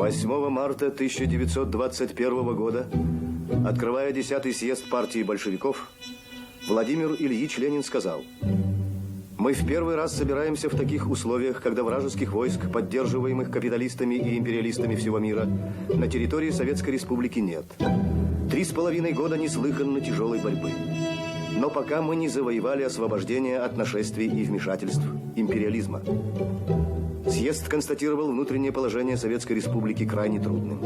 8 марта 1921 года, открывая 10-й съезд партии большевиков, Владимир Ильич Ленин сказал: «Мы в первый раз собираемся в таких условиях, когда вражеских войск, поддерживаемых капиталистами и империалистами всего мира, на территории Советской Республики нет. 3,5 года неслыханно тяжелой борьбы. Но пока мы не завоевали освобождение от нашествий и вмешательств империализма». Съезд констатировал внутреннее положение Советской Республики крайне трудным.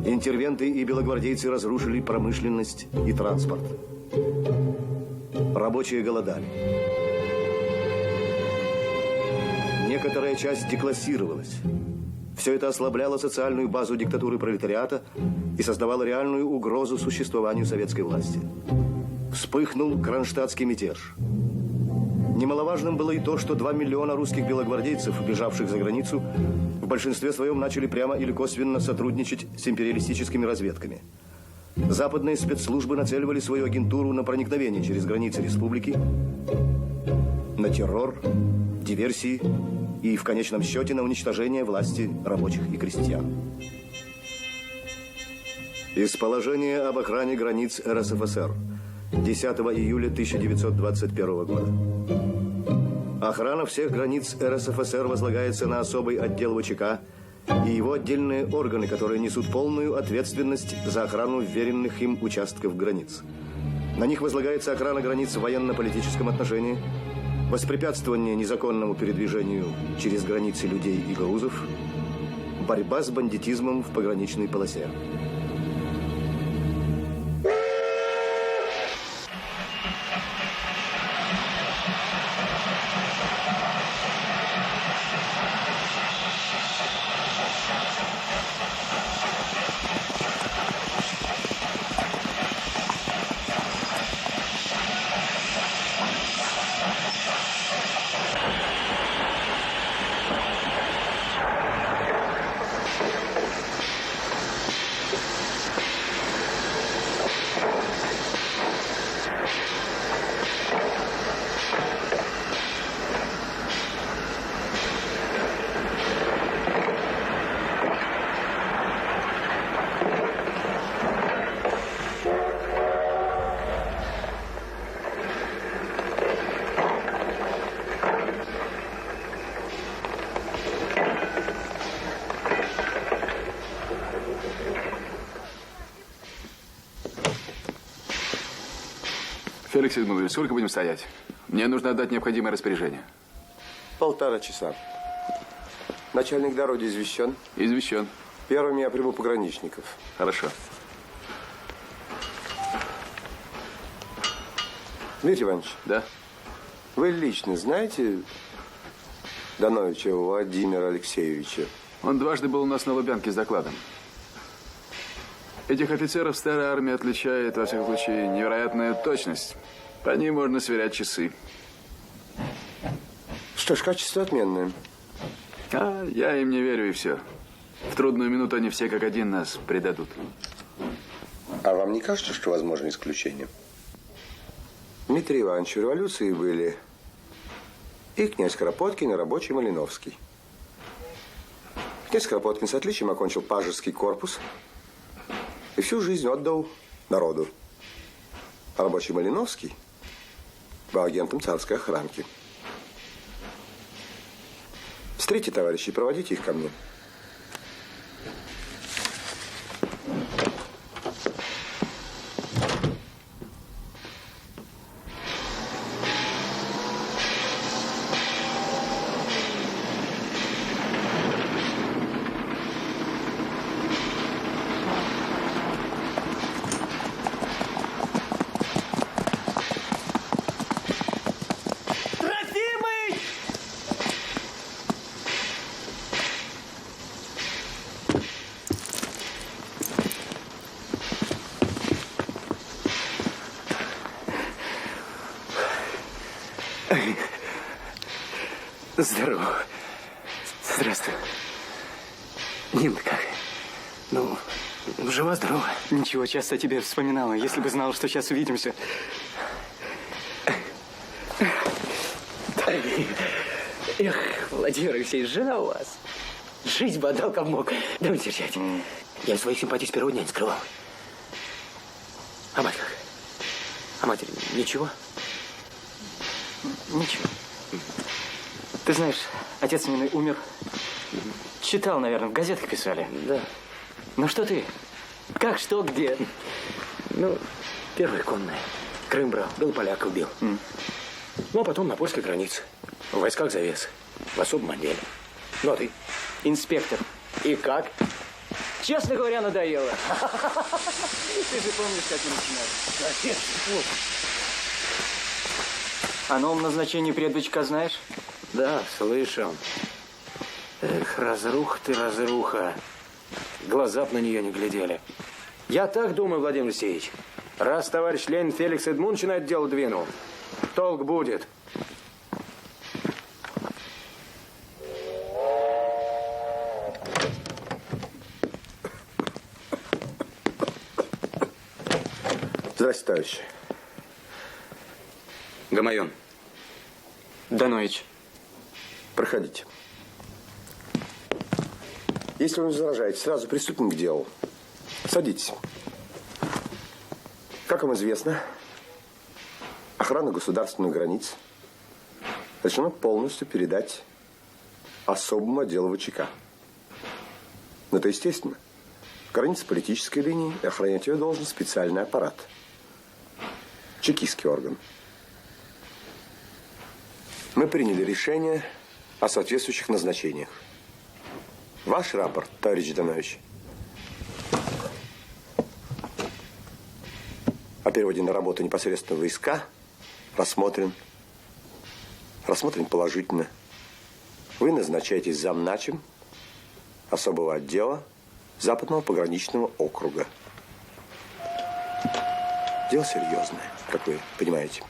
Интервенты и белогвардейцы разрушили промышленность и транспорт. Рабочие голодали. Некоторая часть деклассировалась. Все это ослабляло социальную базу диктатуры пролетариата и создавало реальную угрозу существованию советской власти. Вспыхнул кронштадтский мятеж. Немаловажным было и то, что 2 миллиона русских белогвардейцев, бежавших за границу, в большинстве своем начали прямо или косвенно сотрудничать с империалистическими разведками. Западные спецслужбы нацеливали свою агентуру на проникновение через границы республики, на террор, диверсии и, в конечном счете, на уничтожение власти рабочих и крестьян. Из положения об охране границ РСФСР 10 июля 1921 года. Охрана всех границ РСФСР возлагается на особый отдел ВЧК и его отдельные органы, которые несут полную ответственность за охрану вверенных им участков границ. На них возлагается охрана границ в военно-политическом отношении, воспрепятствование незаконному передвижению через границы людей и грузов, борьба с бандитизмом в пограничной полосе. Феликс Эдмундович, сколько будем стоять? Мне нужно отдать необходимое распоряжение. 1,5 часа. Начальник дороги извещен? Извещен. Первыми я приму пограничников. Хорошо. Дмитрий Иванович. Да? Вы лично знаете Дановича Владимира Алексеевича? Он дважды был у нас на Лубянке с докладом. Этих офицеров старая армия отличает, во всяком случае, невероятная точность. По ним можно сверять часы. Что ж, качество отменное. А я им не верю, и все. В трудную минуту они все как один нас предадут. А вам не кажется, что возможно исключение? Дмитрий Иванович, в революции были и князь Кропоткин, и рабочий Малиновский. Князь Кропоткин с отличием окончил Пажеский корпус и всю жизнь отдал народу. А рабочий Малиновский был агентом царской охранки. Встретите, товарищи, и проводите их ко мне. Здорово. Здравствуй. Нина как? Ну, жива-здорова. Ничего, часто о тебе вспоминала. Если бы знала, что сейчас увидимся. Эх, Владимир Алексеевич, жена у вас. Жизнь бы отдал, как мог. Да не терять. Я своих симпатий с первого дня не скрывал. А мать как? А матери ничего? Ничего. Ты знаешь, отец Нины умер. Читал, наверное, в газетах писали. Да. Ну что ты? Как, что, где? Ну, первая конная. Крым брал, был поляков бил. Ну, а потом на польской границе. В войсках завес. В особом отделе. Ну, а ты? Инспектор. И как? Честно говоря, надоело. Ты же помнишь, как мы начинали? О новом назначении предвычка знаешь? Да, слышал. Эх, разруха ты, разруха. Глаза б на нее не глядели. Я так думаю, Владимир Алексеевич. Раз товарищ Ленин Феликс Эдмундович на это дело двинул, толк будет. Здравствуйте, товарищи. Гамайон. Данович. Проходите. Если вы не возражаете, сразу приступим к делу. Садитесь. Как вам известно, охрана государственных границ решено полностью передать особому отделу ВЧК. Но это естественно. Границы политической линии и охранять ее должен специальный аппарат. Чекистский орган. Мы приняли решение о соответствующих назначениях. Ваш рапорт, товарищ Данович, о переводе на работу непосредственно в войска рассмотрен положительно. Вы назначаетесь замначем особого отдела Западного пограничного округа. Дело серьезное, как вы понимаете.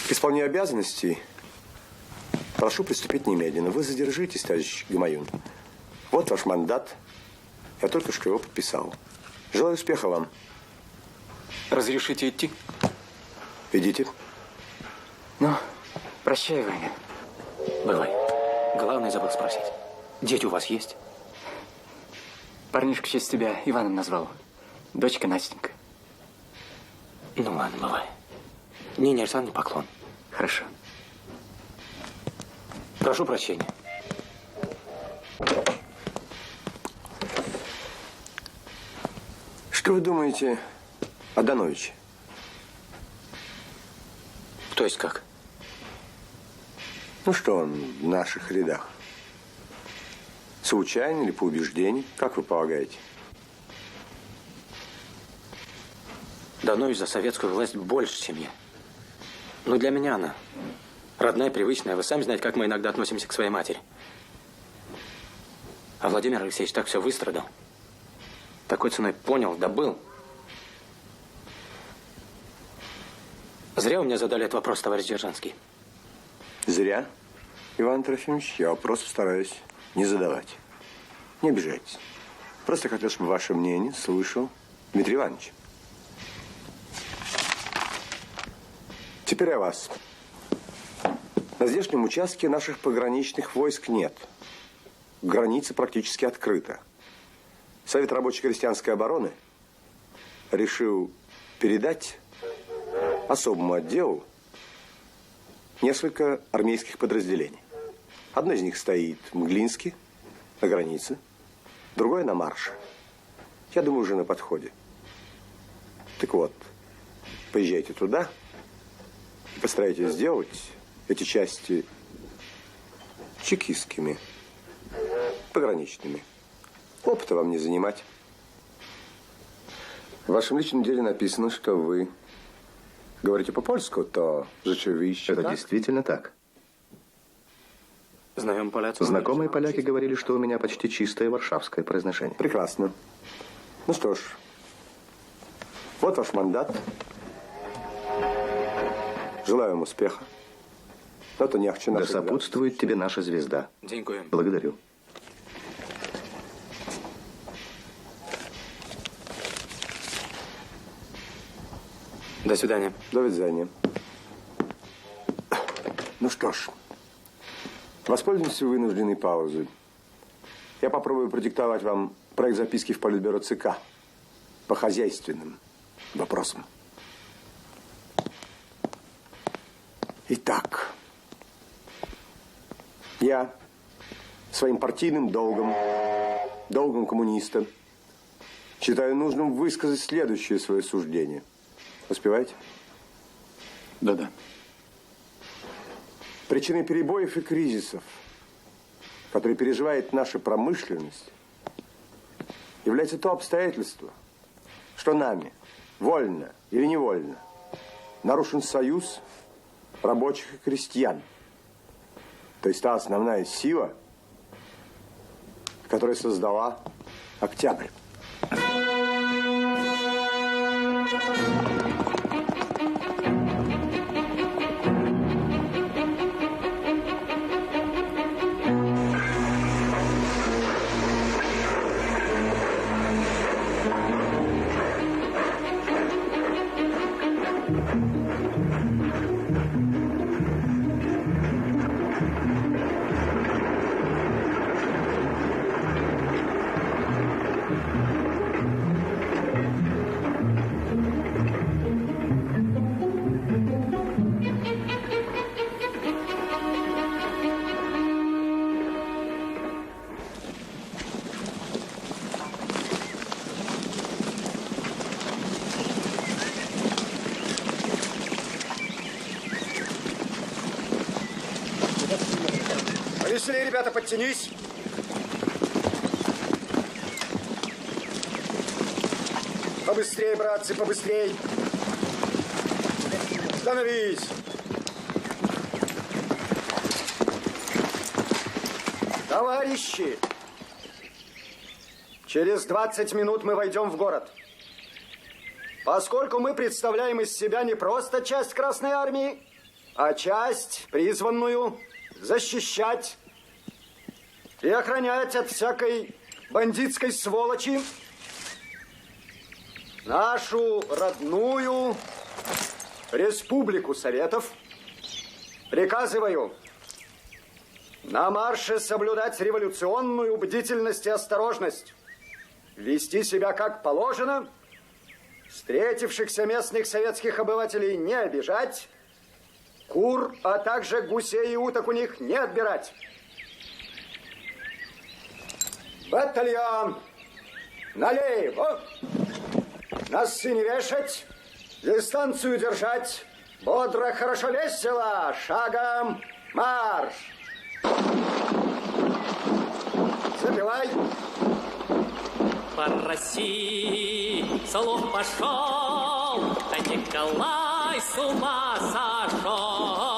К исполнению обязанностей прошу приступить немедленно. Вы задержитесь, товарищ Гамаюн. Вот ваш мандат. Я только что его подписал. Желаю успеха вам. Разрешите идти? Идите. Ну, прощай, Ваня. Бывай. Главное, забыл спросить. Дети у вас есть? Парнишка в честь тебя Иваном назвал. Дочка Настенька. Ну ладно, бывай. Нине Александровне поклон. Хорошо. Прошу прощения. Что вы думаете о Дановиче? То есть как? Ну что он в наших рядах? Случайно или по убеждению? Как вы полагаете? Данович за советскую власть больше, чем я. Но для меня она родная, привычная. Вы сами знаете, как мы иногда относимся к своей матери. А Владимир Алексеевич так все выстрадал. Такой ценой понял, добыл. Зря у меня задали этот вопрос, товарищ Дзержинский. Зря, Иван Трофимович. Я вопрос стараюсь не задавать. Не обижайтесь. Просто хотел, чтобы ваше мнение слышал Дмитрий Иванович. Теперь о вас. На здешнем участке наших пограничных войск нет. Граница практически открыта. Совет рабоче-крестьянской обороны решил передать особому отделу несколько армейских подразделений. Одно из них стоит в Мглинске, на границе, другое на марше. Я думаю, уже на подходе. Так вот, поезжайте туда и постарайтесь сделать эти части чекистскими, пограничными. Опыта вам не занимать. В вашем личном деле написано, что вы говорите по-польску, то rzeczywiście Это так? действительно так. Знаем поляцев. Знакомые поляки говорили, что у меня почти чистое варшавское произношение. Прекрасно. Ну что ж, вот ваш мандат. Желаю вам успеха. Но то не ахче Да наших сопутствует тебе наша звезда. Дякую. Благодарю. До свидания. До свидания. Ну что ж, воспользуемся вынужденной паузой. Я попробую продиктовать вам проект записки в Политбюро ЦК по хозяйственным вопросам. Итак, я своим партийным долгом, долгом коммуниста, считаю нужным высказать следующее свое суждение. Успеваете? Да-да. Причиной перебоев и кризисов, которые переживает наша промышленность, является то обстоятельство, что нами, вольно или невольно, нарушен союз рабочих и крестьян. То есть та основная сила, которая создала Октябрь. Повеселее, ребята, подтянись. Побыстрее, братцы, побыстрее. Становись. Товарищи, через 20 минут мы войдем в город. Поскольку мы представляем из себя не просто часть Красной Армии, а часть, призванную защищать и охранять от всякой бандитской сволочи нашу родную Республику Советов, приказываю на марше соблюдать революционную бдительность и осторожность, вести себя как положено, встретившихся местных советских обывателей не обижать, кур, а также гусей и уток у них не отбирать. Батальон! Налево! Носы не вешать, дистанцию держать, бодро, хорошо, весело, шагом марш! Забивай! По России слух пошел, да Николай с ума сошел.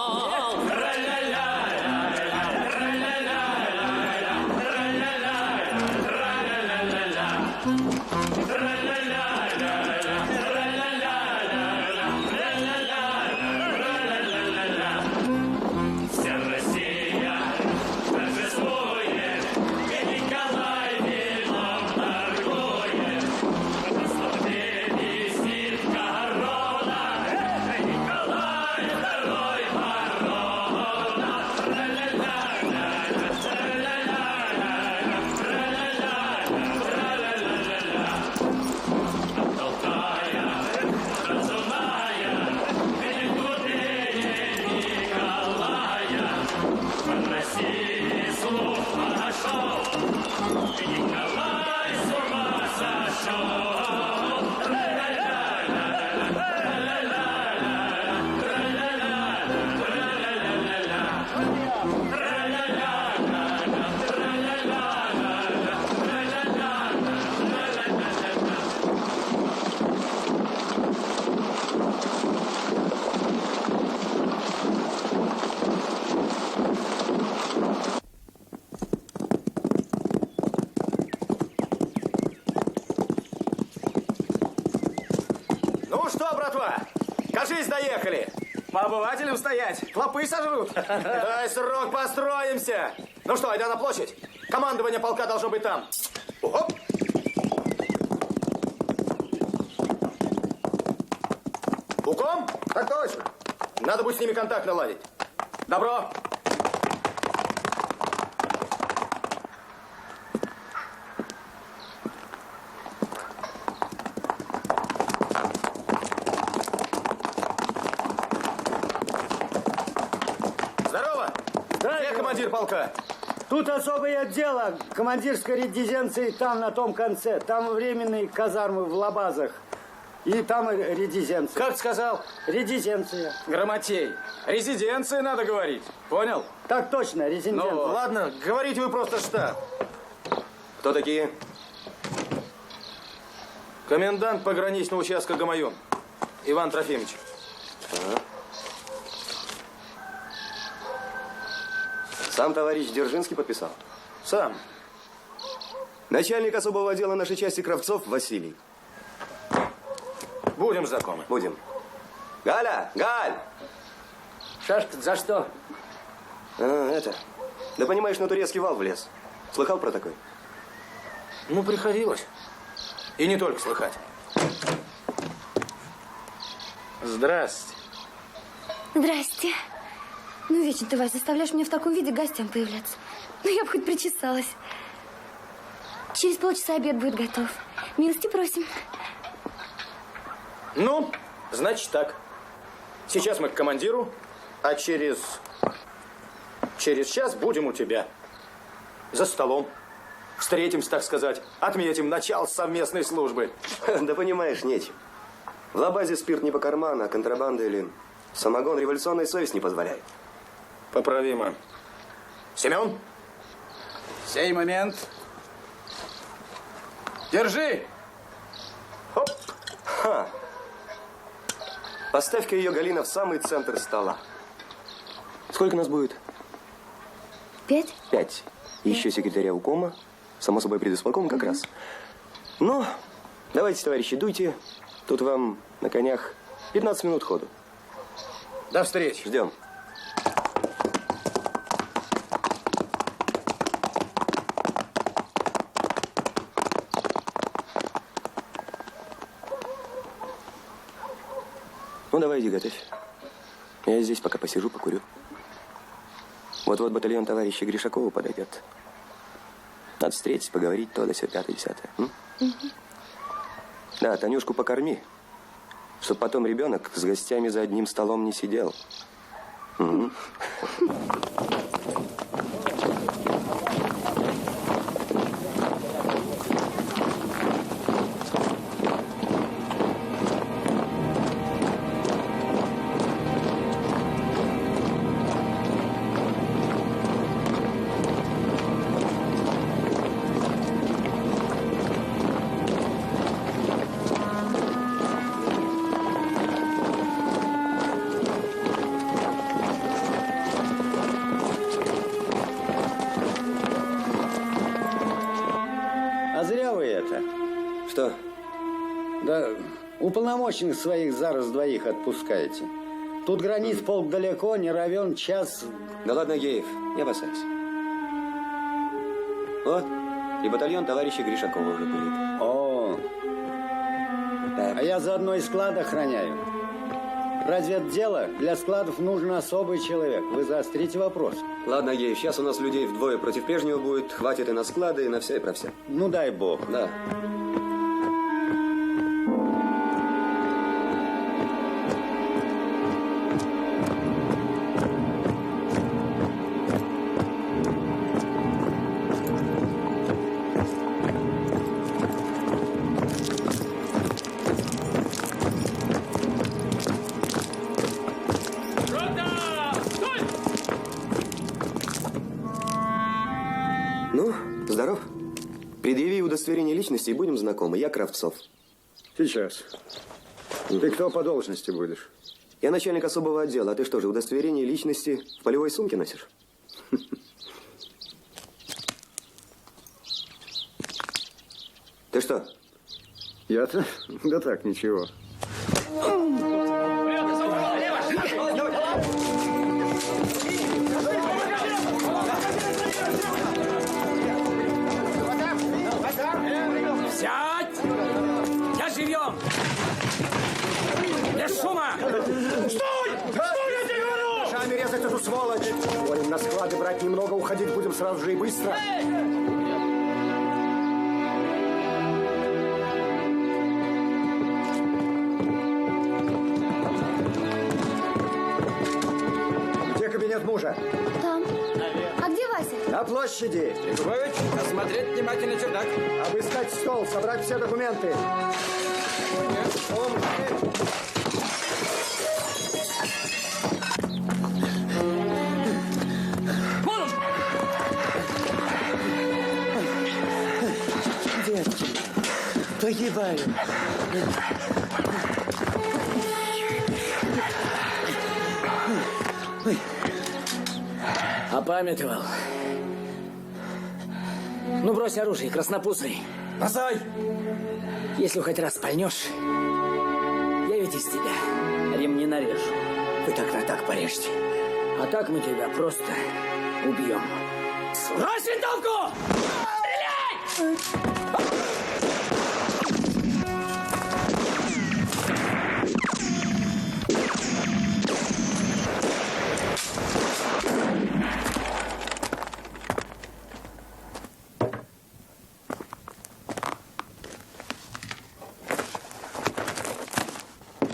Кажись, доехали. По обывателям стоять. Клопы сожрут. Дай срок, построимся. Ну что, айда на площадь. Командование полка должно быть там. Оп. Пуком? Так точно. Надо будет с ними контакт наладить. Добро. Здорово. Где командир полка? Тут особое отдело командирской резиденции там, на том конце. Там временные казармы в лабазах. И там резиденция. Как сказал? Резиденция. Грамотей. Резиденция надо говорить. Понял? Так точно, резиденция. Ну, ладно, говорите вы просто штаб. Кто такие? Комендант пограничного участка Гамаюн. Иван Трофимович. Сам товарищ Дзержинский подписал? Сам. Начальник особого отдела нашей части Кравцов Василий. Будем знакомы. Будем. Галя! Галь! Шашка, за что? Это. Да понимаешь, на турецкий вал влез. Слыхал про такой? Ну, приходилось. И не только слыхать. Здрасте. Здрасте. Ну, вечно ты, Вась, заставляешь меня в таком виде гостям появляться. Ну, я бы хоть причесалась. Через полчаса обед будет готов. Милости просим. Ну, значит так. Сейчас мы к командиру, а через час будем у тебя. За столом. Встретимся, так сказать. Отметим начало совместной службы. Да понимаешь, нечем. В лабазе спирт не по карману, а контрабанда или самогон революционная совесть не позволяет. Поправимо. Семен? Сей момент. Держи! Хоп! Ха! Поставь-ка ее, Галина, в самый центр стола. Сколько нас будет? 5? 5. Еще секретаря укома. Само собой, предисполком как раз. Ну, давайте, товарищи, дуйте. Тут вам на конях 15 минут ходу. До встречи. Ждем. Ну, давай, иди, готовь. Я здесь пока посижу, покурю. Вот-вот батальон товарища Гришакова подойдет. Надо встретить, поговорить, то да сё, 5-10. Да, Танюшку покорми, чтоб потом ребенок с гостями за одним столом не сидел. Угу. А зря вы это. Что? Да, уполномоченных своих зараз двоих отпускаете. Тут границ полк далеко, не равен час. Да ладно, Геев, не опасайся. Вот, и батальон товарища Гришакова уже пылит. О, а я заодно и склад охраняю. Разве это дело? Для складов нужен особый человек. Вы заострите вопрос. Ладно, Геев, сейчас у нас людей вдвое против прежнего будет. Хватит и на склады, и на все, и про все. Ну, дай бог. Да. Ну, здоров. Предъяви удостоверение личности и будем знакомы. Я Кравцов. Сейчас. Ты кто по должности будешь? Я начальник особого отдела. А ты что же, удостоверение личности в полевой сумке носишь? Ты что? Я-то? Да так, ничего. Сядь! Я живем! Без шума! Шами резать эту сволочь! делать? Говорим, на склады брать немного, уходить будем сразу же и быстро. Где кабинет мужа? Там. А где Вася? На площади. Львович, осмотреть внимательно чердак. Обыскать стол, собрать все документы. Вон он! Детки, погибаю. Опамятовал. Ну, брось оружие, краснопузый. Бросай! Если хоть раз пальнешь, я ведь из тебя ремни нарежу. Вы так на так порежьте. А так мы тебя просто убьем. Брось винтовку! Стреляй!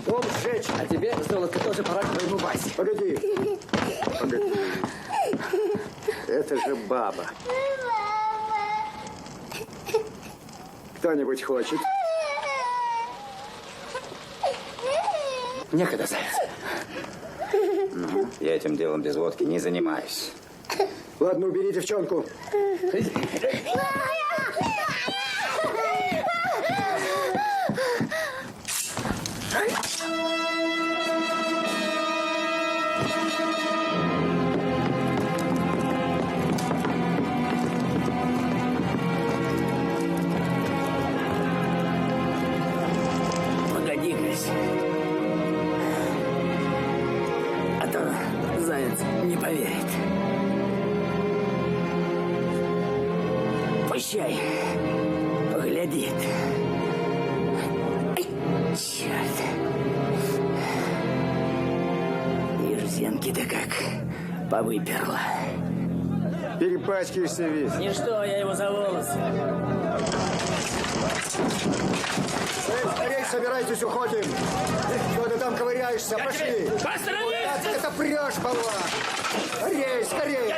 Дом сжечь. А тебе, золотко, тоже пора к твоему Васе. Погоди. Погоди. Это же баба. Кто-нибудь хочет? Некогда, заяц. Я этим делом без водки не занимаюсь. Ладно, убери девчонку. Погоди-кась. А то заяц не поверит. Пущай. Поглядит. Ай, черт. И зенки-то как повыперла. Перепачкаешься весь. Ничто, я его за волосы. Скорей собирайтесь, уходим. Что ты там ковыряешься? Пошли. Остановись! Это пряжь была. Скорей, скорей.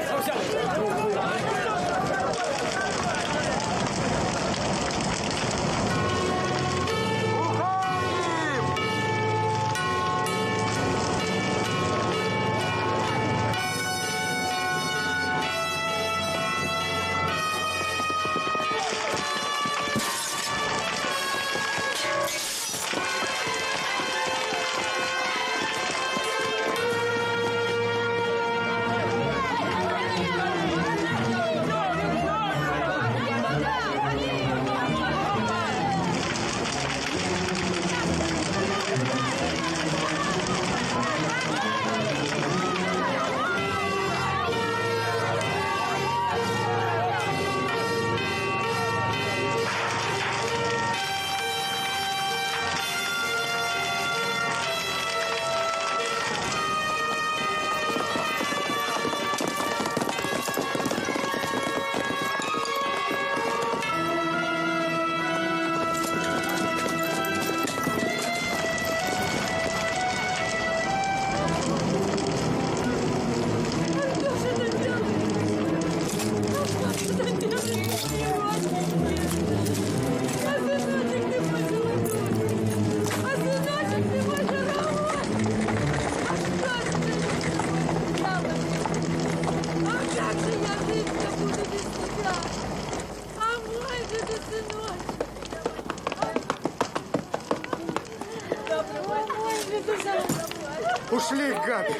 Ушли, гады.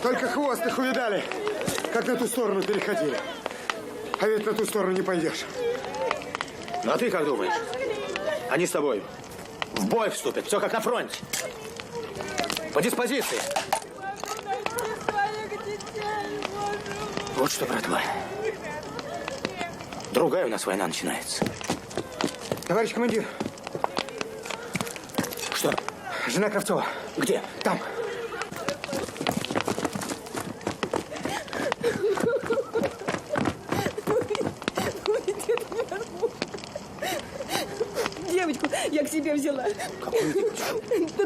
Только хвост их увидали, как на ту сторону переходили. А ведь на ту сторону не пойдешь. Ну а ты как думаешь? Они с тобой в бой вступят. Все как на фронте. По диспозиции. Вот что, брат мой. Другая у нас война начинается. Товарищ командир. Что? Жена Кравцова. Где? Там. девочку я к себе взяла. Какую девочку? Да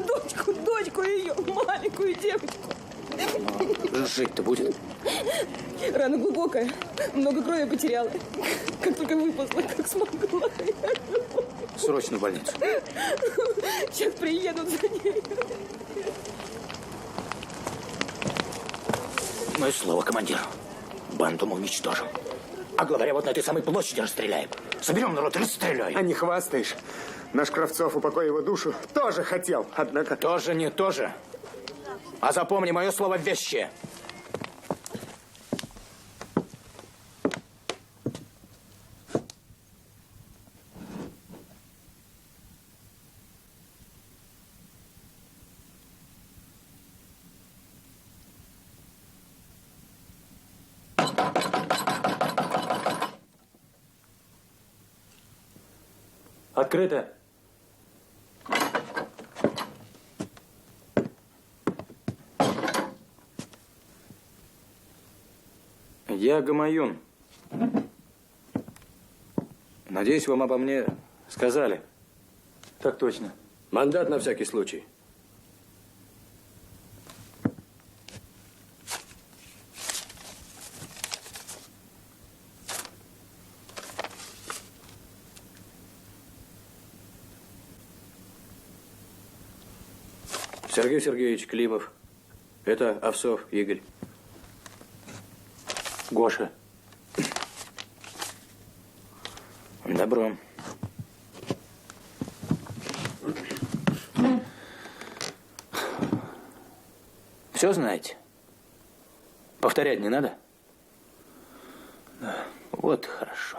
дочку ее, маленькую девочку. Жить-то будет? Рана глубокая, много крови потеряла. Как только выползла, как смогла. Срочно в больницу. Сейчас приедут за ней. Мое слово, командир. Банду мы уничтожим. А главаря вот на этой самой площади расстреляем. Соберем народ и расстреляем. А не хвастаешь? Наш Кравцов, упокой его душу, тоже хотел, однако... Тоже не тоже. А запомни мое слово вещее. Открыто. Я Гамаюн. Надеюсь, вам обо мне сказали. Так точно. Мандат на всякий случай. Сергей Сергеевич Климов. Это Овсов Игорь. Гоша. Добро. Все знаете? Повторять не надо? Да. Вот хорошо.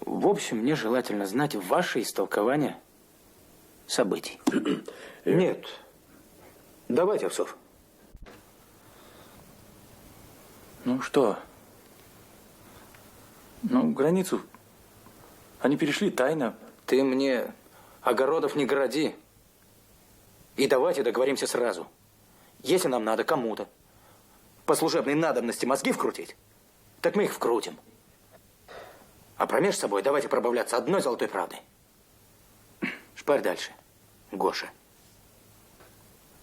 В общем, мне желательно знать ваше истолкование событий. Нет. Давайте, Овсов. Ну что? Ну, границу они перешли тайно. Ты мне огородов не городи. И давайте договоримся сразу. Если нам надо кому-то по служебной надобности мозги вкрутить, так мы их вкрутим. А промеж собой давайте пробавляться одной золотой правдой. Шпарь дальше, Гоша.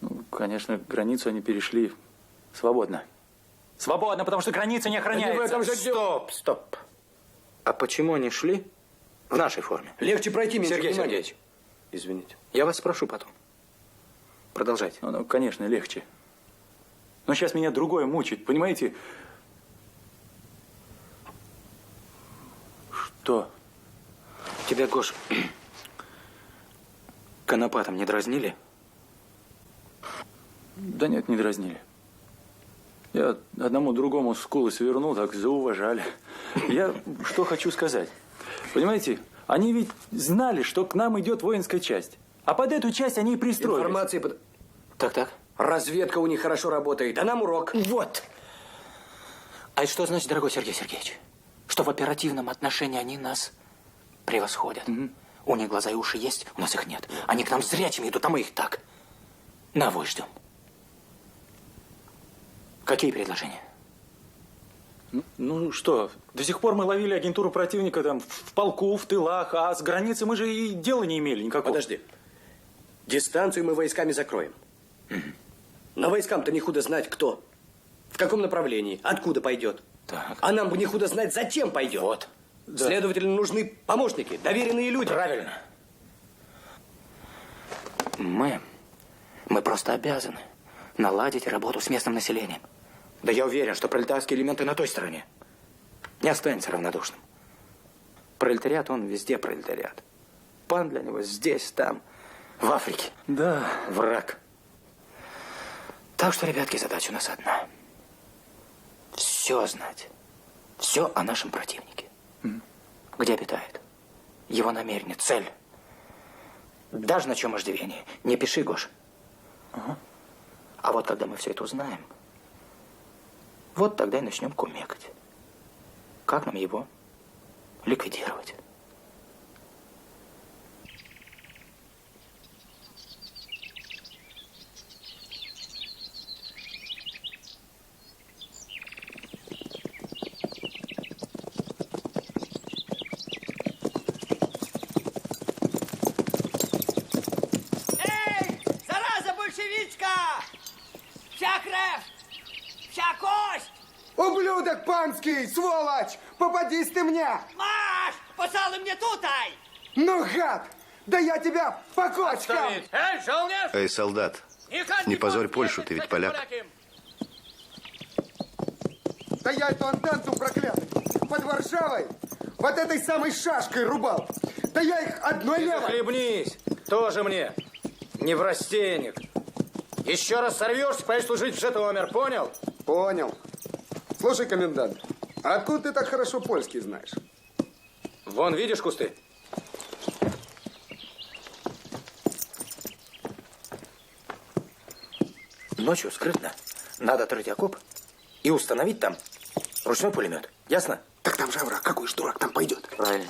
Ну, конечно, границу они перешли свободно. Свободно, потому что граница не охраняется. Не в этом же дело. Стоп. А почему они шли в нашей форме? Легче пройти, меньше Сергей внимания. Сергеевич. Извините. Я вас спрошу потом. Продолжайте. Ну, конечно, легче. Но сейчас меня другое мучает, понимаете? Что? Тебя, Гош, конопатом не дразнили? Да нет, не дразнили. Я одному другому скулы свернул, так зауважали. Я что хочу сказать. Понимаете, они ведь знали, что к нам идет воинская часть. А под эту часть они и пристроились. Информации под... Так. Разведка у них хорошо работает, а нам урок. Вот. А это что значит, дорогой Сергей Сергеевич? Что в оперативном отношении они нас превосходят. У них глаза и уши есть, у нас их нет. Они к нам зрячими идут, а мы их так. На вой ждем. Какие предложения? Ну что, до сих пор мы ловили агентуру противника там в полку, в тылах, а с границы мы же и дела не имели никакого. Подожди. Дистанцию мы войсками закроем. Но войскам-то не худо знать, кто, в каком направлении, откуда пойдет. Так. А нам бы не худо знать, зачем пойдет. Вот. Да. Следовательно, нужны помощники, доверенные люди. Правильно. Мы просто обязаны наладить работу с местным населением. Да я уверен, что пролетарские элементы на той стороне не останется равнодушным. Пролетариат, он везде пролетариат. Пан для него здесь, там, в Африке. Да. Враг. Так что, ребятки, задача у нас одна. Все знать. Все о нашем противнике. Где обитает. Его намерение, цель. Даже на чем иждивение. Не пиши, Гош. А вот когда мы все это узнаем, вот тогда и начнем кумекать. Как нам его ликвидировать? Ублюдок панский, сволочь! Попадись ты мне! Маш! Посали мне тутай! Ну, гад! Да я тебя по кочкам! Эй, жолнеж! Эй, солдат, не позорь Польшу, ты ведь поляк. Да я эту антанту проклятый под Варшавой вот этой самой шашкой рубал. Да я их одной левой. Хлебнись, тоже мне. Не неврастенник. Еще раз сорвешься, поедешь служить в Житомир, понял? Понял. Слушай, комендант, а откуда ты так хорошо польский знаешь? Вон, видишь кусты? Ночью скрытно надо отрыть окоп и установить там ручной пулемет. Ясно? Так там же овраг. Какой ж дурак там пойдет? Правильно.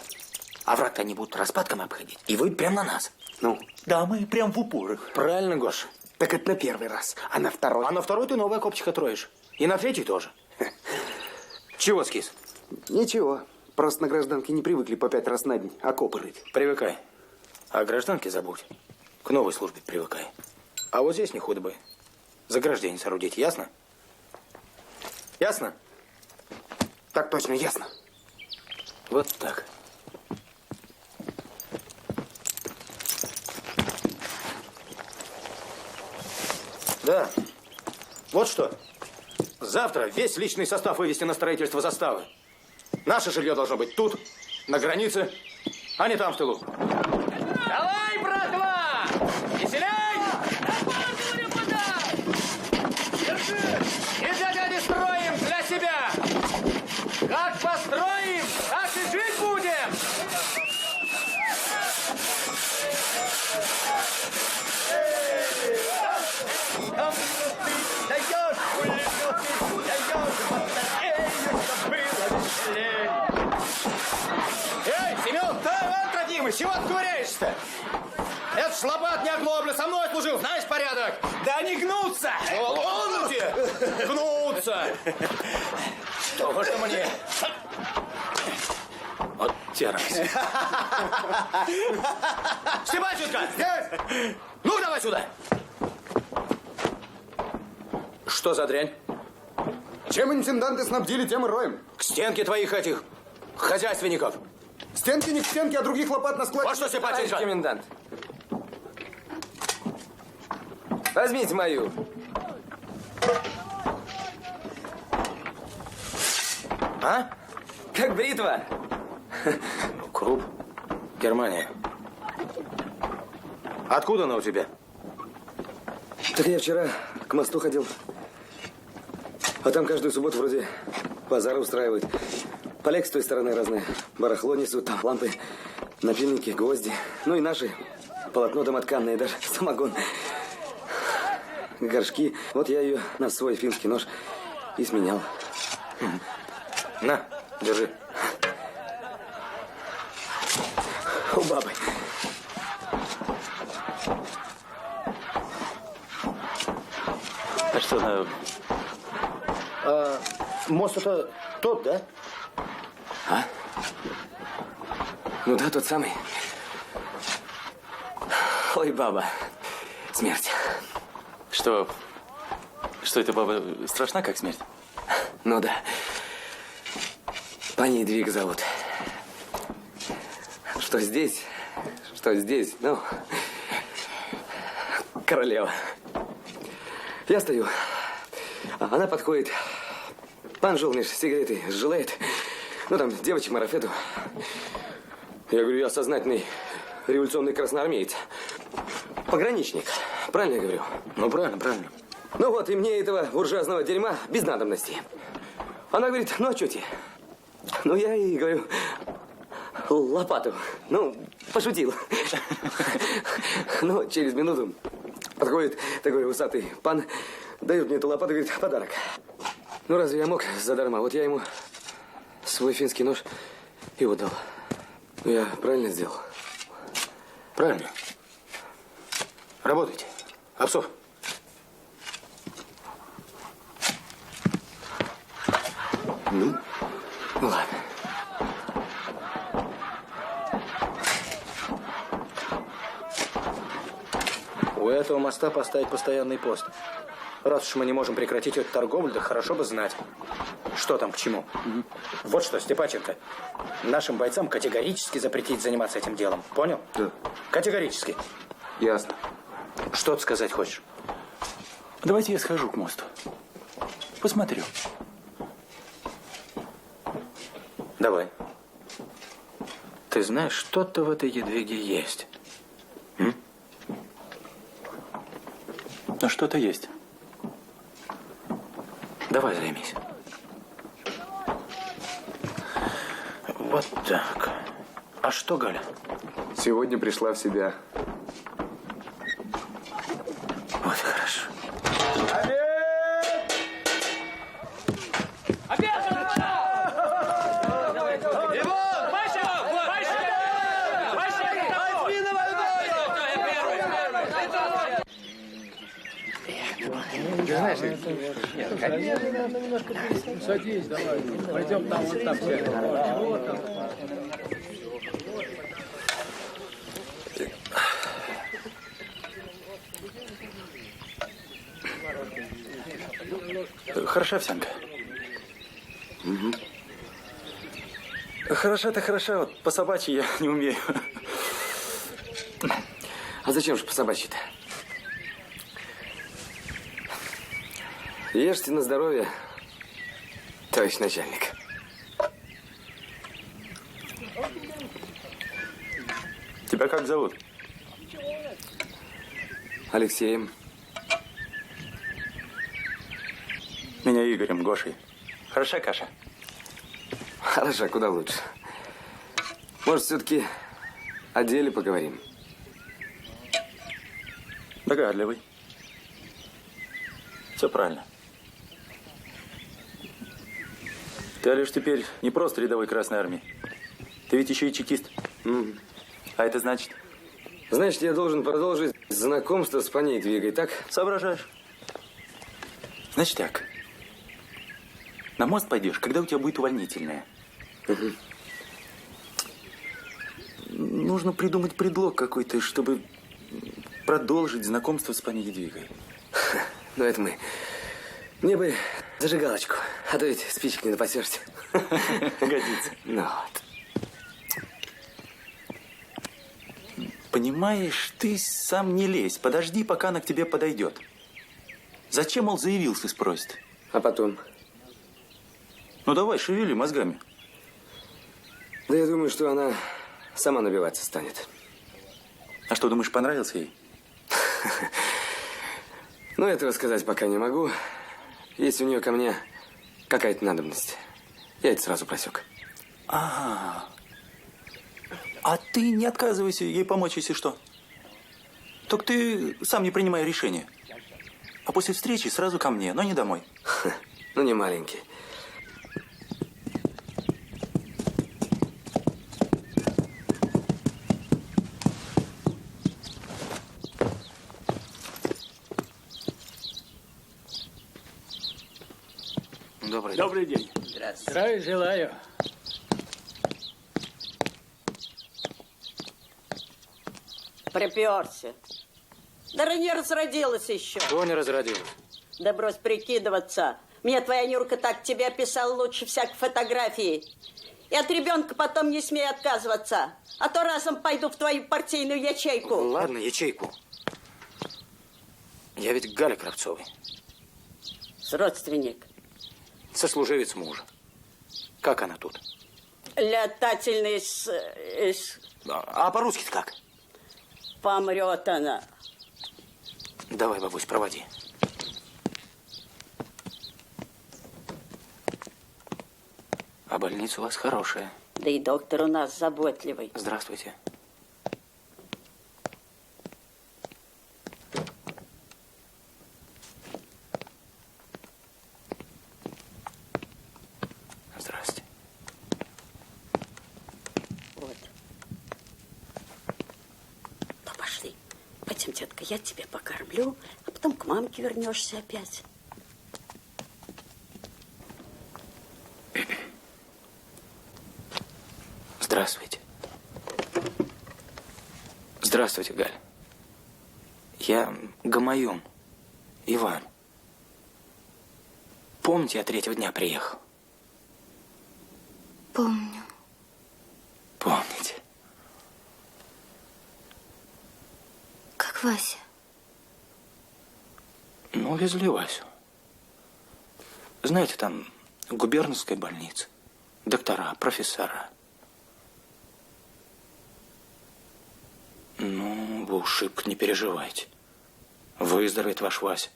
А враг-то они будут распадками обходить. И выйдут прямо на нас. Ну? Да, мы прям в упор их. Правильно, Гош. Так это на первый раз. А на второй? А на второй ты новый окопчик отроешь. И на третий тоже. Чего скис? Ничего. Просто на гражданке не привыкли по 5 раз на день окопы рыть. Привыкай. А гражданке забудь. К новой службе привыкай. А вот здесь не худо бы. Заграждение соорудить, ясно? Ясно? Так точно, ясно. Вот так. Да. Вот что. Завтра весь личный состав вывести на строительство заставы. Наше жилье должно быть тут, на границе, а не там в тылу. Давай, братва! Веселей! И для дяди строим, для себя! Как построим, так и жить будем! Эй, Семен, да, Иван Трофимович, чего ты ковыряешься-то? Это шлопат не оглобля, со мной служил, знаешь порядок? Да не гнутся! Вон тебе! Гнутся! Что же мне? Вот террас. Степанченко! Здесь! Ну, давай сюда! Что за дрянь? Чем интенданты снабдили, тем и роем. К стенке твоих этих хозяйственников. Стенки не к стенке, а других лопат на складе. Вот что, Степанченко! Комендант. Возьмите мою. А? Как бритва. Круп. Германия. Откуда она у тебя? Так я вчера к мосту ходил. А там каждую субботу вроде базары устраивают. Поляки с той стороны разные. Барахло несут, там лампы, напильники, гвозди. Ну и наши. Полотно домотканное, даже самогон. Горшки. Вот я ее на свой финский нож и сменял. На, держи. У бабы. А что, мост это тот, да? А? Ну да, тот самый. Ой, баба. Смерть. Что эта баба страшна, как смерть? Ну да. По ней двиг зовут. Что здесь, ну, королева. Я стою, а она подходит. Пан Жолнеж сигареты желает. Ну, там, девочек марафету. Я говорю, я сознательный революционный красноармеец. Пограничник. Правильно я говорю? Ну, правильно. Ну вот, и мне этого буржуазного дерьма без надобности. Она говорит, ну, а что тебе? Ну, я ей говорю, лопату. Ну, пошутил. Ну, через минуту подходит такой усатый пан, дает мне эту лопату и говорит, подарок. Ну, разве я мог задарма? Вот я ему свой финский нож и отдал. Я правильно сделал? Правильно. Работайте. Обсов. Ну, ладно. У этого моста поставить постоянный пост. Раз уж мы не можем прекратить эту торговлю, да хорошо бы знать. Что там к чему? Вот что, Степаченко, нашим бойцам категорически запретить заниматься этим делом. Понял? Да. Категорически. Ясно. Что ты сказать хочешь? Давайте я схожу к мосту. Посмотрю. Давай. Ты знаешь, что-то в этой Едвиге есть. М? Ну, что-то есть. Давай займись. Вот так. А что, Галя? Сегодня пришла в себя. Вот и хорошо. Садись, давай. Пойдем там, вот там. Хороша овсянка? Угу. Хороша-то хороша, вот по собачьи я не умею. А зачем же по собачьи-то? Ешьте на здоровье, товарищ начальник. Тебя как зовут? Алексеем. Меня Игорем, Гошей. Хороша каша? Хороша, куда лучше. Может, все-таки о деле поговорим? Догадливый. Все правильно. Ты, Алеш, теперь не просто рядовой Красной Армии. Ты ведь еще и чекист. А это значит? Значит, я должен продолжить знакомство с паней Едвигой, так? Соображаешь. Значит так. На мост пойдешь, когда у тебя будет увольнительное. Угу. Нужно придумать предлог какой-то, чтобы продолжить знакомство с паней Едвигой. Ну, это мы. Мне бы зажигалочку, а то ведь спичек не напасешься. Годится. Ну вот. Понимаешь, ты сам не лезь. Подожди, пока она к тебе подойдет. Зачем, мол, заявился, спросит? А потом? Ну, давай, шевели мозгами. Да я думаю, что она сама набиваться станет. А что, думаешь, понравился ей? Ну, этого сказать пока не могу. Есть у нее ко мне какая-то надобность. Я это сразу просек. Ага. А ты не отказывайся ей помочь, если что. Только ты сам не принимай решения. А после встречи сразу ко мне, но не домой. Ну, не маленький. Добрый день. Здравствуйте. Здравия желаю. Приперся. Да не разродилась еще. Что не разродилась? Да брось прикидываться. Мне твоя Нюрка так тебя описала лучше всякой фотографии. И от ребенка потом не смей отказываться. А то разом пойду в твою партийную ячейку. Ладно, ячейку. Я ведь Галя Кравцовой. Родственник. Сослуживец мужа. Как она тут? Летательный А по-русски как? Помрет она. Давай, бабусь, проводи. А больница у вас хорошая. Да и доктор у нас заботливый. Здравствуйте. Здрасте. Вот. Ну, пошли. Пойдем, детка, я тебя покормлю, а потом к мамке вернешься опять. Здравствуйте. Здравствуйте, Галь. Я Гамаюн, Иван. Помните, я 3-го дня приехал? Помню. Помните. Как Вася. Ну, везли Васю. Знаете, там губернская больница, доктора, профессора. Ну, вы уж шибко не переживайте. Выздоровеет ваш Вася.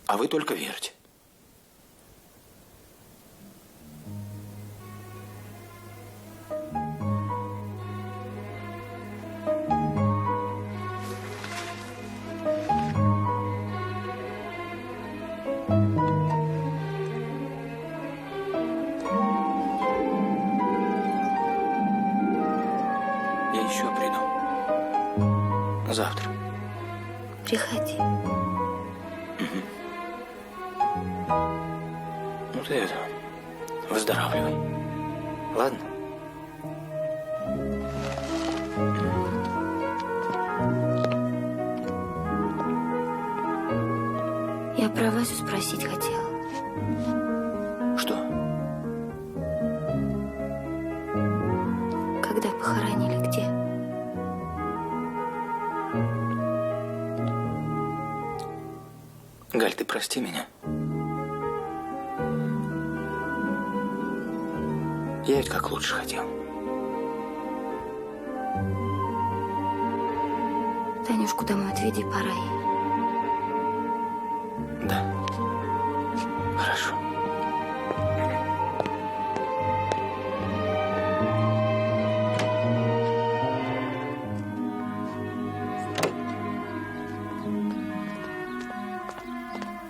А вы только верьте. Я еще приду. Завтра. Приходи. Ну ты это, выздоравливай. Ладно? Я про Васю спросить хотела. Что? Когда похоронили, где? Галь, ты прости меня. Я ведь как лучше хотел. Танюшку домой отведи, пора ей. Да. Хорошо.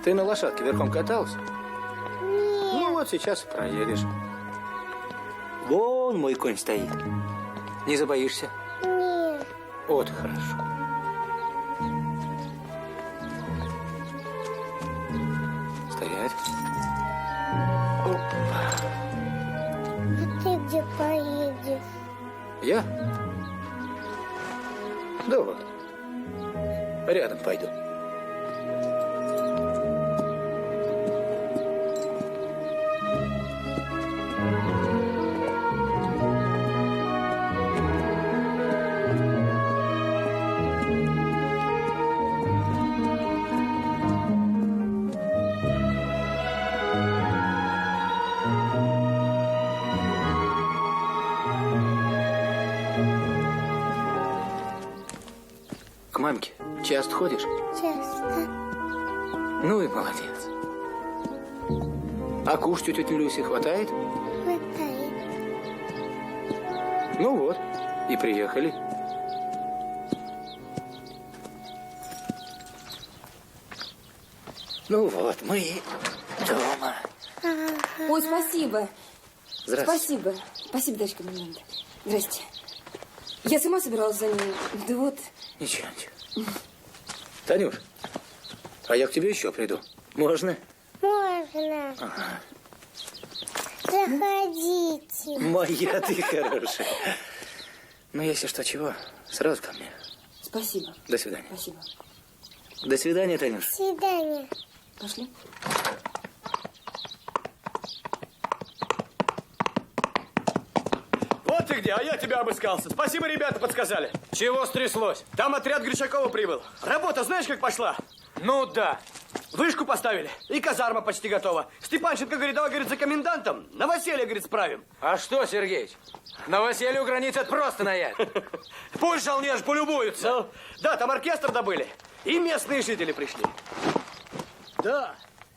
Ты на лошадке верхом каталась? Нет. Ну вот сейчас проедешь. Вон мой конь стоит. Не забоишься? Нет. Вот хорошо. Стоять. Опа. А ты где поедешь? Я? Да вот. Рядом пойду. К мамке часто ходишь? Часто. Ну и молодец. А кушать у тети Люси хватает? Хватает. Ну вот, и приехали. Ну вот, мы и дома. Ой, спасибо. Здравствуйте. Спасибо. Спасибо, дочка Миланда. Здрасте. Я сама собиралась за ней. Да вот. Ничего, ничего. Танюш, а я к тебе еще приду. Можно? Можно. Ага. Заходите. Моя ты хорошая. Ну, если что, чего, сразу ко мне. Спасибо. До свидания. Спасибо. До свидания, Танюш. До свидания. Пошли. Вот ты где, а я тебя обыскался. Спасибо, ребята, подсказали. Чего стряслось? Там отряд Гречакова прибыл. Работа знаешь, как пошла? Ну да. Вышку поставили, и казарма почти готова. Степанченко говорит, давай, говорит, за комендантом. Новоселье, говорит, справим. А что, Сергеич, новоселье у границы это просто наявь. Пусть жалнеж полюбуются. Ну, да, там оркестр добыли. И местные жители пришли. Да,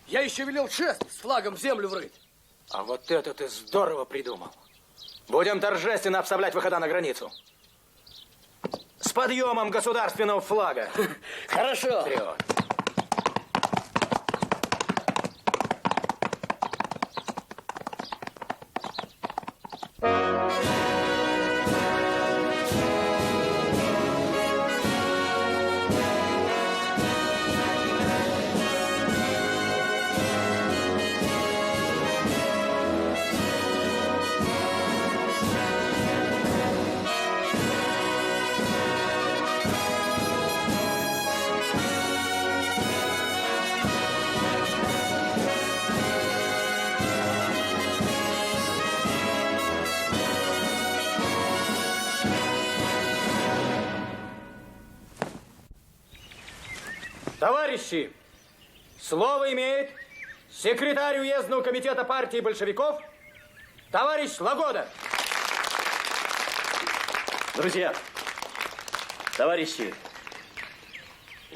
я еще велел шест с флагом в землю врыть. А вот это ты здорово придумал. Будем торжественно обставлять выхода на границу. С подъемом государственного флага. Хорошо. Вперед. Товарищи, слово имеет секретарь уездного комитета партии большевиков товарищ Лагода. Друзья, товарищи,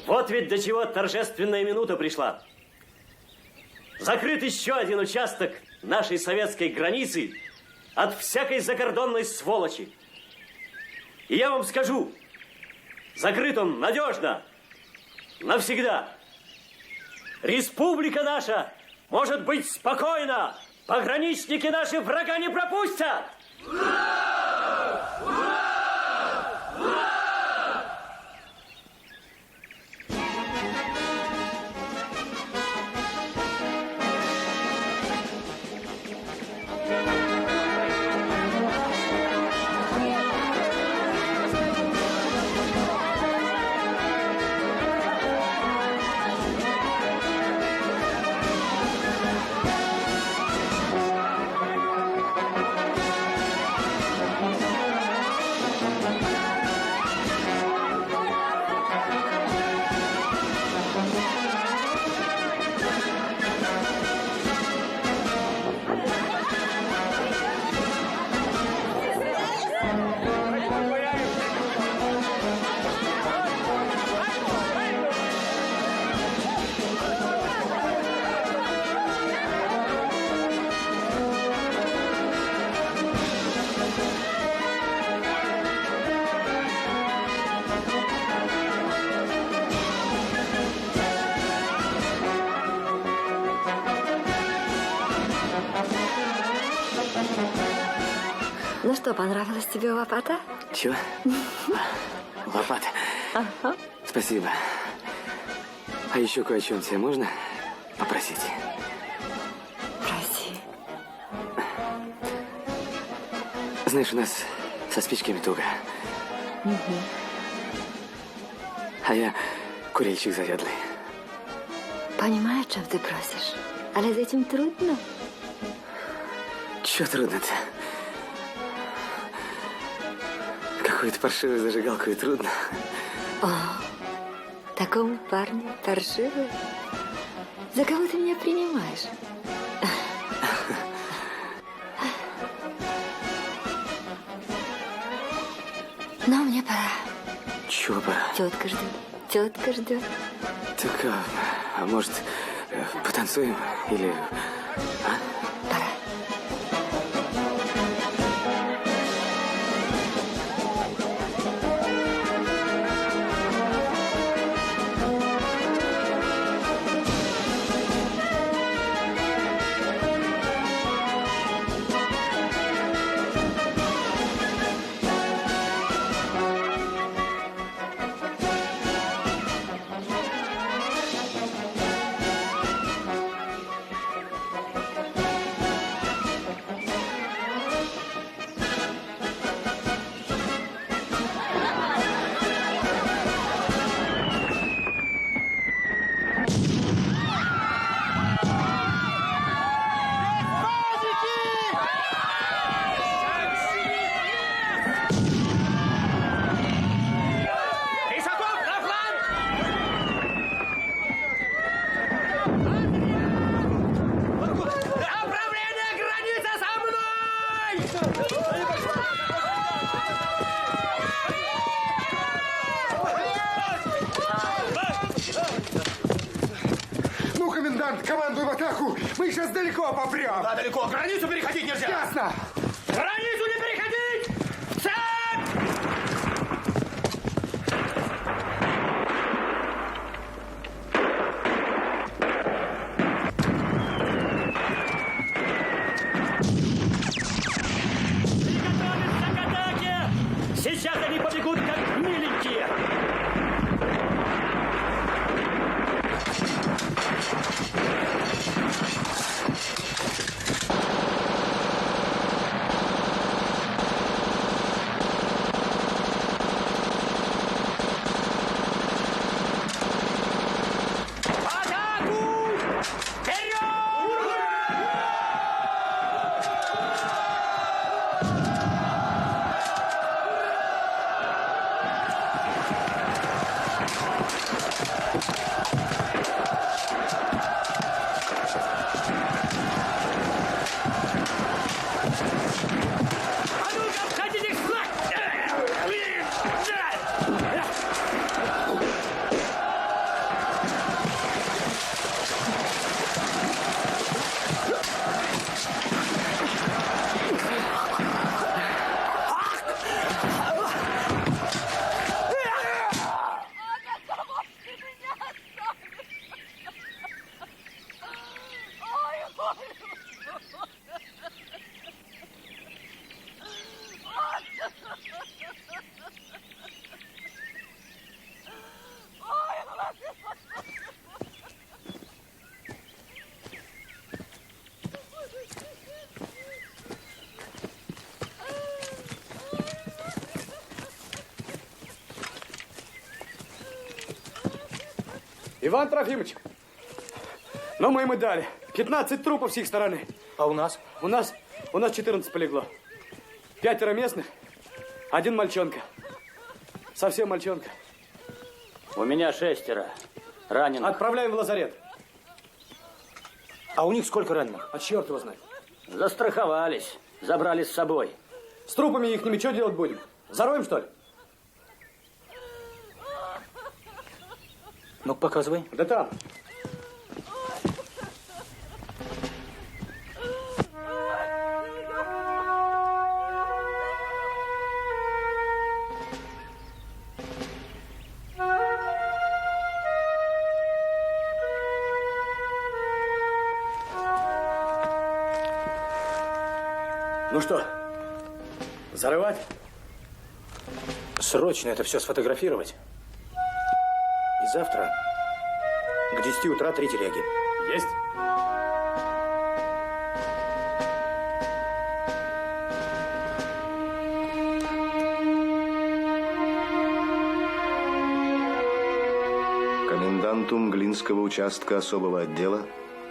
вот ведь до чего торжественная минута пришла. Закрыт еще один участок нашей советской границы от всякой закордонной сволочи. И я вам скажу, закрыт он надежно, навсегда. Республика наша может быть спокойна. Пограничники наши врага не пропустят. Ну что, понравилось тебе лопата? Чего? Лопата. Ага. Спасибо. А еще кое о чем тебе можно попросить? Проси. Знаешь, у нас со спичками туго. Угу. А я курильщик заядлый. Понимаю, чем ты просишь. Але за этим трудно. Чего трудно-то? Какую-то паршивую зажигалку и трудно. О, такому парню паршивый? За кого ты меня принимаешь? Но мне пора. Чего пора? Тетка ждет. Тетка ждет. Так, а может, потанцуем? Или... А? Ну, комендант, командуй в атаку. Мы сейчас далеко попрем. Да, далеко. Границу переходить нельзя. Ясно. Границу не переходить! Сейчас они побегут, как миленькие. А ну-ка, обходите флаг! Иван Трофимович, ну мы ему дали. 15 трупов с их стороны. А у нас? У нас 14 полегло. 5 местных, 1 мальчонка. Совсем мальчонка. У меня 6 раненых. Отправляем в лазарет. А у них сколько раненых? А черт его знает. Застраховались, забрали с собой. С трупами ихними что делать будем? Зароем, что ли? Ну, показывай. Да там. Ну что, зарывать? Срочно это все сфотографировать. И завтра к 10 утра 3 телеги. Есть. Коменданту Мглинского участка особого отдела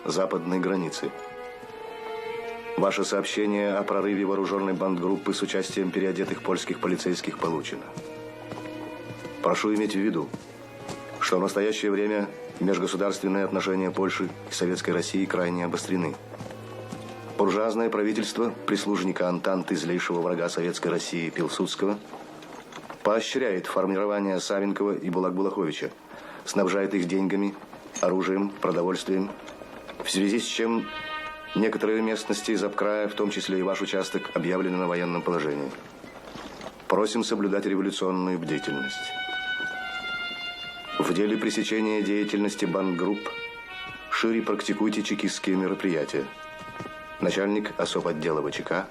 западной границы. Ваше сообщение о прорыве вооруженной бандгруппы с участием переодетых польских полицейских получено. Прошу иметь в виду, что в настоящее время межгосударственные отношения Польши и Советской России крайне обострены. Буржуазное правительство, прислужника Антанты, злейшего врага Советской России Пилсудского, поощряет формирование Савенкова и Булак-Булаховича, снабжает их деньгами, оружием, продовольствием, в связи с чем некоторые местности Запкрая, в том числе и ваш участок, объявлены на военном положении. Просим соблюдать революционную бдительность. В деле пресечения деятельности бандгрупп шире практикуйте чекистские мероприятия. Начальник особотдела ВЧК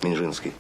Минжинский.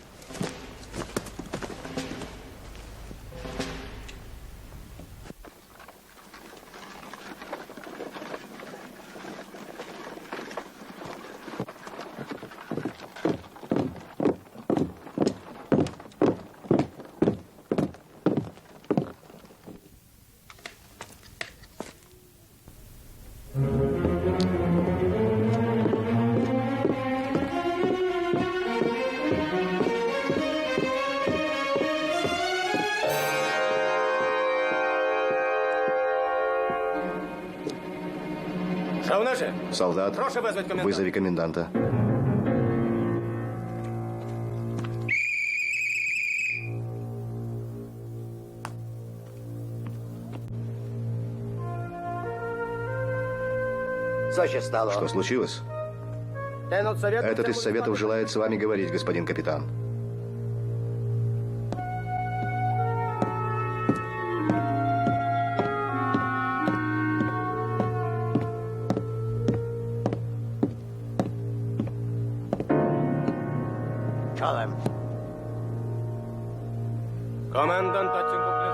Солдат, вызови коменданта. Что случилось? Этот из советов желает с вами говорить, господин капитан.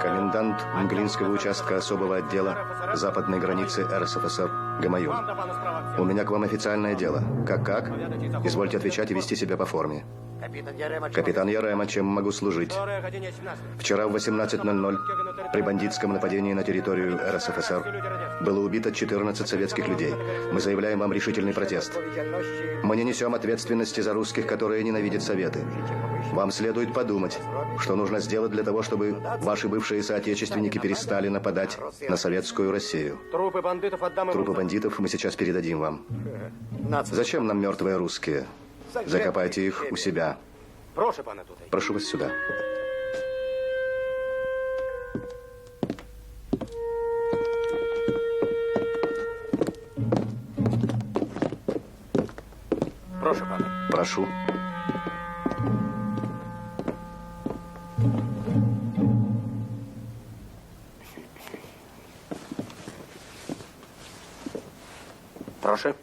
Комендант Мглинского участка особого отдела западной границы РСФСР Гамаюн. У меня к вам официальное дело. Как? Извольте отвечать и вести себя по форме. Капитан Ярема, чем могу служить? Вчера в 18:00 при бандитском нападении на территорию РСФСР было убито 14 советских людей. Мы заявляем вам решительный протест. Мы не несем ответственности за русских, которые ненавидят Советы. Вам следует подумать, что нужно сделать для того, чтобы ваши бывшие соотечественники перестали нападать на советскую Россию. Трупы бандитов мы сейчас передадим вам. Зачем нам мертвые русские? Закопайте их у себя. Прошу, пане Тутай. Прошу вас сюда. Прошу, пане. Прошу. Прошу.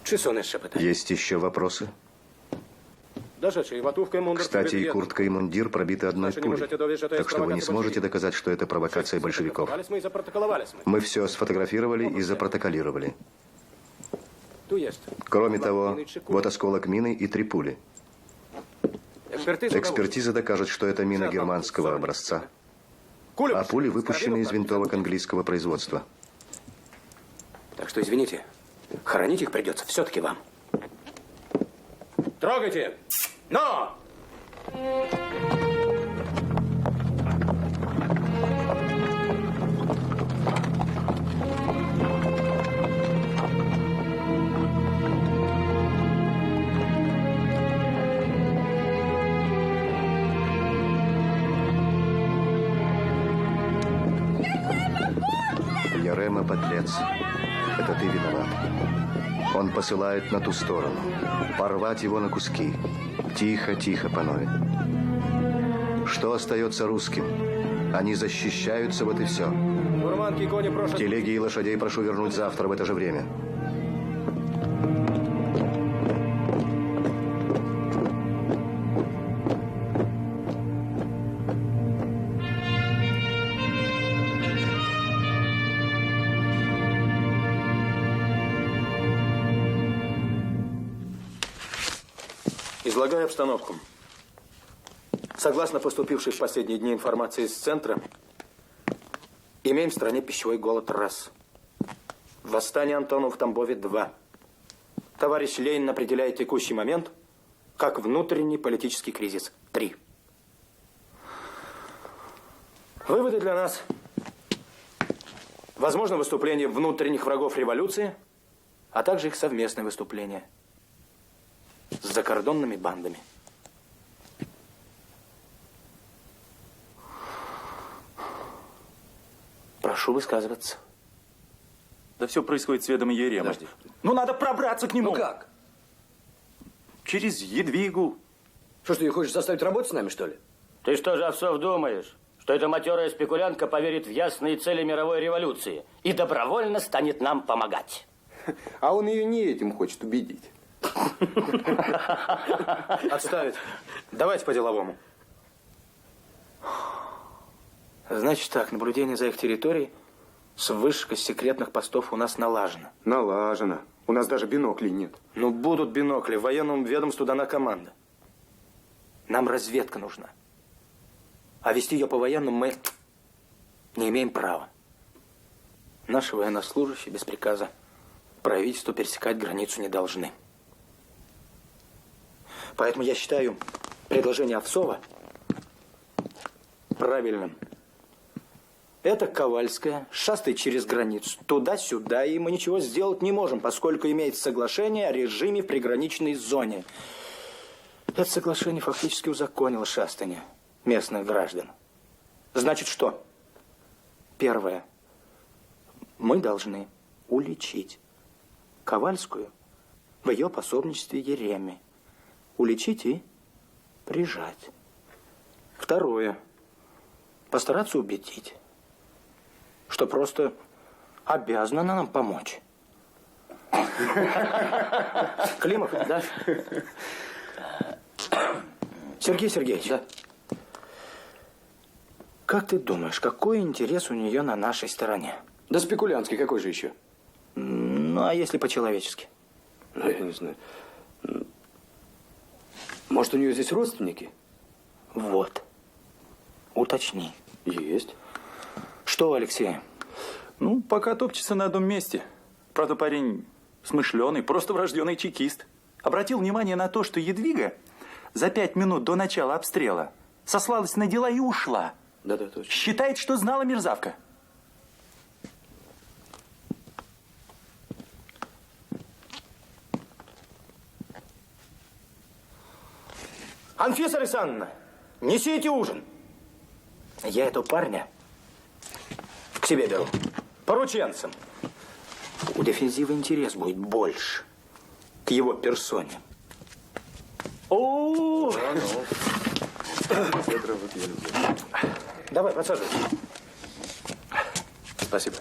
Чи сон ще питання? Есть еще вопросы? Дошедший ватувка и мундир. Кстати, и куртка, и мундир пробиты одной пулей. Так что вы не сможете доказать, что это провокация большевиков. Мы все сфотографировали и запротоколировали. Кроме того, вот осколок мины и 3 пули. Экспертиза докажет, что это мина германского образца, а пули выпущены из винтовок английского производства. Так что, извините, хоронить их придется все-таки вам. Трогайте! Но! Ярема, подлец. Это ты виноват. Он посылает на ту сторону. Порвать его на куски. Тихо, тихо, панове. Что остается русским? Они защищаются, вот и все. Телеги и лошадей прошу вернуть завтра в это же время. Излагаю обстановку. Согласно поступившей в последние дни информации из центра, имеем в стране пищевой голод – раз. Восстание Антонова в Тамбове – 2. Товарищ Ленин определяет текущий момент как внутренний политический кризис – 3. Выводы для нас. Возможно выступление внутренних врагов революции, а также их совместное выступление с закордонными бандами. Прошу высказываться. Да все происходит с ведома Еремы. Ну, надо пробраться к нему. Ну как? Через Едвигу. Что ж, ты ее хочешь заставить работать с нами, что ли? Ты что же, Овсов, думаешь, что эта матерая спекулянтка поверит в ясные цели мировой революции и добровольно станет нам помогать? А он ее не этим хочет убедить. Отставить. Давайте по-деловому. Значит так, наблюдение за их территорией с вышек из секретных постов у нас налажено. Налажено. У нас даже биноклей нет. Ну, будут бинокли. В военном ведомстве дана команда. Нам разведка нужна. А вести ее по-военному мы не имеем права. Наши военнослужащие без приказа правительству пересекать границу не должны. Поэтому я считаю предложение Овсова правильным. Это Ковальская шастает через границу туда-сюда, и мы ничего сделать не можем, поскольку имеется соглашение о режиме в приграничной зоне. Это соглашение фактически узаконило шастание местных граждан. Значит, что? Первое. Мы должны уличить Ковальскую в ее пособничестве Ереме. Уличить и прижать. Второе. Постараться убедить, что просто обязана нам помочь. Климов, да? Сергей Сергеевич. Да. Как ты думаешь, какой интерес у нее на нашей стороне? Да спекулянтский, какой же еще? Ну, а если по-человечески? Ну, я не знаю. Может, у нее здесь родственники? Вот. Уточни. Есть. Что, Алексей? Ну, пока топчется на одном месте. Правда, парень смышленый, просто врожденный чекист. Обратил внимание на то, что Едвига за 5 минут до начала обстрела сослалась на дела и ушла. Да, точно. Считает, что знала мерзавка. Анфиса Александровна, несите ужин. Я этого парня к себе беру. Порученцем. У дефензива интерес будет больше к его персоне. О! Давай, подсаживайся. Спасибо.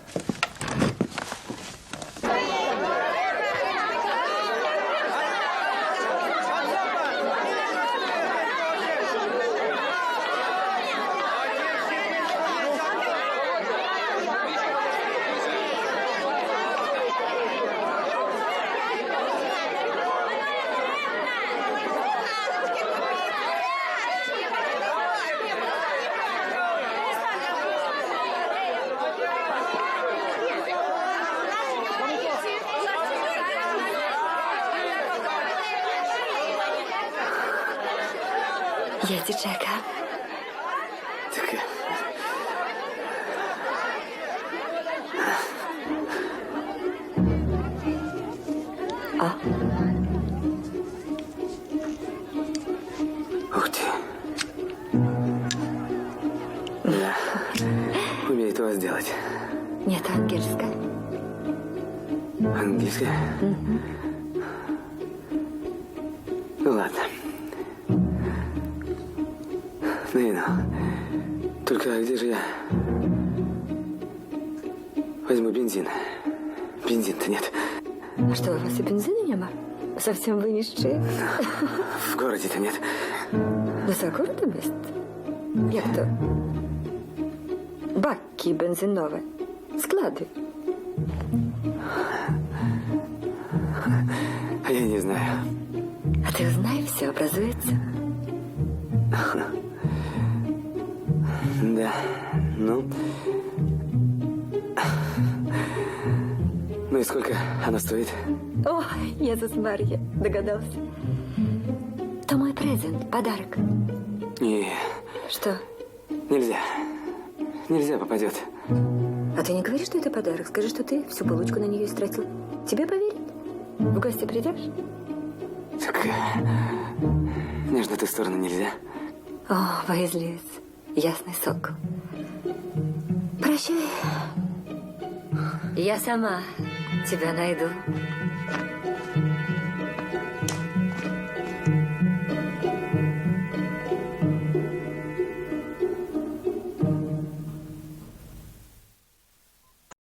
Я cię czekam. Tak. O. Ух ты. Да. Умеет вас делать. Нет, английская. Английская? Ну ладно. Ну. Только где же я возьму бензин? Бензин-то нет. А что, у вас и бензина не было? Совсем вы нищие? В городе-то нет. Ну, за городом есть. Як то? Баки бензиновые. Склады. А я не знаю. А ты узнай, все образуется. Да, ну... Ну и сколько она стоит? О, Иисус Марья, догадался. Это мой презент, подарок. Не, Что? нельзя. Нельзя, попадет. А ты не говори, что это подарок. Скажи, что ты всю получку на нее истратил. Тебе поверят? В гости придешь? Так, мне ж на ту сторону нельзя. О, боязливец. Ясный сок. Прощай. Я сама тебя найду.